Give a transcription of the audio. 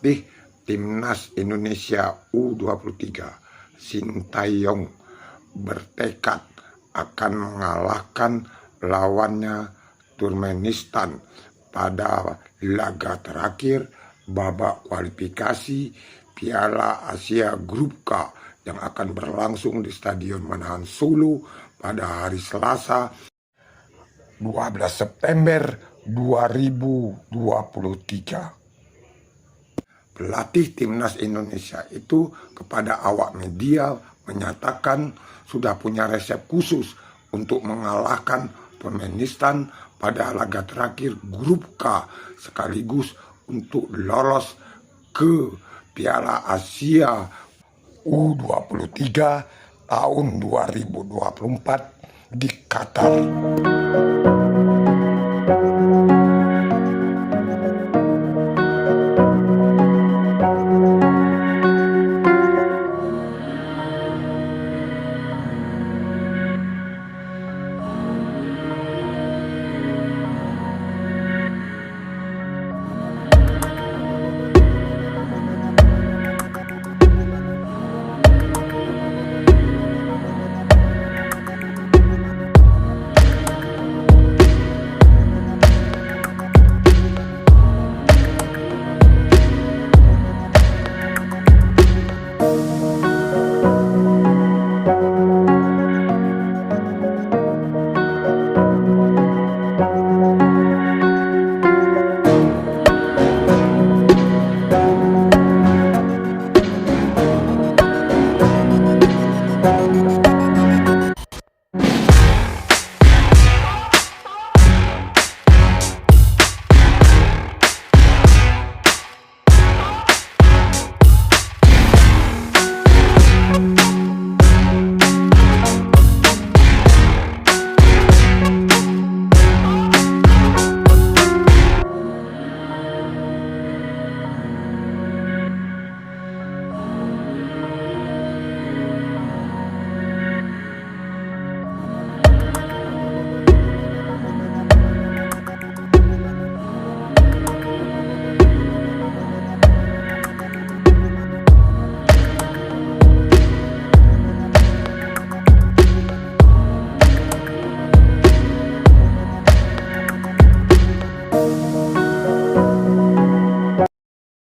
Pelatih Timnas Indonesia U23 Sintayong bertekad akan mengalahkan lawannya Turkmenistan pada laga terakhir babak kualifikasi Piala Asia Grup K yang akan berlangsung di Stadion Manahan Solo pada hari Selasa 12 September 2023. Pelatih Timnas Indonesia itu kepada awak media menyatakan sudah punya resep khusus untuk mengalahkan Turkmenistan pada laga terakhir Grup K sekaligus untuk lolos ke Piala Asia U23 tahun 2024 di Qatar.